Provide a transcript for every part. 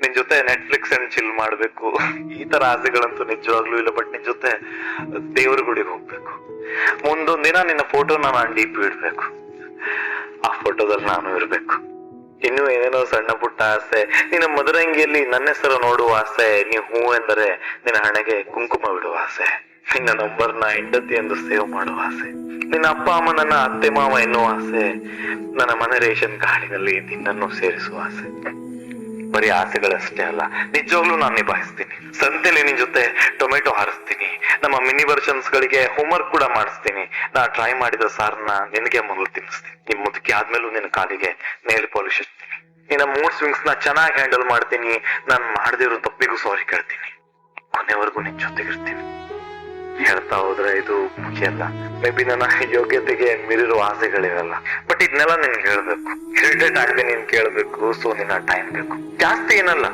ನಿನ್ ಜೊತೆ Netflix and chill ಮಾಡ್ಬೇಕು, ಈ ತರ ಆಸೆಗಳಂತೂ ನಿಜವಾಗ್ಲೂ ಇಲ್ಲ. ಬಟ್ ನಿನ್ ಜೊತೆ ದೇವ್ರ ಗುಡಿಗೆ ಹೋಗ್ಬೇಕು, ಮುಂದೊಂದ್ ದಿನ ನಿನ್ನ ಫೋಟೋನ ನಾನು ಡಿಪಿ ಇಡ್ಬೇಕು, ಆ ಫೋಟೋದಲ್ಲಿ ನಾನು ಇರ್ಬೇಕು. ಇನ್ನು ಏನೇನೋ ಸಣ್ಣ ಪುಟ್ಟ ಆಸೆ, ನಿನ್ನ ಮದುರಂಗಿಯಲ್ಲಿ ನನ್ನ ಹೆಸರು ನೋಡುವ ಆಸೆ, ನೀ ಹೂ ಎಂದರೆ ನಿನ್ನ ಹಣೆಗೆ ಕುಂಕುಮ ಬಿಡುವ ಆಸೆ, ನಿನ್ನ ನಂಬರ್ನ ಹೆಂಡತಿ ಎಂದು ಸೇವ್ ಮಾಡುವ ಆಸೆ, ನಿನ್ನ ಅಪ್ಪ ಅಮ್ಮ ನನ್ನ ಅತ್ತೆ ಮಾವ ಎನ್ನುವ ಆಸೆ, ನನ್ನ ಮನೆ ರೇಷನ್ ಕಾರ್ಡಿನಲ್ಲಿ ನಿನ್ನನ್ನು ಸೇರಿಸುವ ಆಸೆ. ಬರೀ ಆಸೆಗಳಷ್ಟೇ ಅಲ್ಲ, ನಿಜವಾಗ್ಲೂ ನಾನು ನಿಭಾಯಿಸ್ತೀನಿ. ಸಂತೆಲಿ ನಿನ್ ಜೊತೆ ಟೊಮೆಟೊ ಹಾರಿಸ್ತೀನಿ, ನಮ್ಮ ಮಿನಿ ವರ್ಷನ್ಸ್ ಗಳಿಗೆ ಹೋಮ್ವರ್ಕ್ ಕೂಡ ಮಾಡಿಸ್ತೀನಿ, ನಾ ಟ್ರೈ ಮಾಡಿದ ಸಾರನ್ನ ನಿನಗೆ ಮೊದಲು ತಿನ್ನಿಸ್ತೀನಿ, ನಿಮ್ ಮುದುಕಿ ಆದ್ಮೇಲೂ ನಿನ್ನ ಕಾಲಿಗೆ ನೇಲ್ ಪಾಲಿಶ್ ಹಚ್ತೀನಿ, ನಿನ್ನ ಮೂಡ್ ಸ್ವಿಂಗ್ಸ್ ನ ಚೆನ್ನಾಗಿ ಹ್ಯಾಂಡಲ್ ಮಾಡ್ತೀನಿ, ನಾನ್ ಮಾಡದಿರೋ ತಪ್ಪಿಗೂ ಸಾರಿ ಕೇಳ್ತೀನಿ, ಕೊನೆವರೆಗೂ ನಿನ್ ಜೊತೆಗಿರ್ತೀನಿ. ಹೇಳ್ತಾ ಹೋದ್ರೆ ಇದು ಮುಖ್ಯ. ಮೇ ಬಿ ನನ್ನ ಯೋಗ್ಯತೆಗೆ ಮೀರಿರೋ ಆಸೆಗಳಿರಲ್ಲ, ಬಟ್ ಇದನ್ನೆಲ್ಲ ನಿನ್ಗೆ ಹೇಳ್ಬೇಕು, ಇರಿಟೇಟ್ ಆಗದೆ ನೀನ್ ಕೇಳ್ಬೇಕು. ಸೊ ನಿನ್ನ ಟೈಮ್ ಬೇಕು, ಜಾಸ್ತಿ ಏನಲ್ಲ,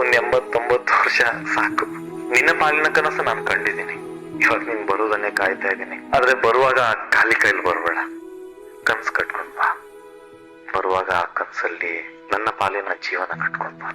ಒಂದ್ 80-90 ವರ್ಷ ಸಾಕು. ನಿನ್ನ ಪಾಲಿನ ಕನಸು ನಾನು ಕಂಡಿದ್ದೀನಿ, ಇವಾಗ ನೀನ್ ಬರೋದನ್ನೇ ಕಾಯ್ತಾ ಇದ್ದೀನಿ. ಆದ್ರೆ ಬರುವಾಗ ಖಾಲಿ ಕೈಲಿ ಬರ್ಬೇಡ, ಕನ್ಸು ಕಟ್ಕೊಂಡ್ ಬಾ. ಬರುವಾಗ ಆ ಕನ್ಸಲ್ಲಿ ನನ್ನ ಪಾಲಿನ ಜೀವನ ಕಟ್ಕೊಂಡ್ ಬಾ.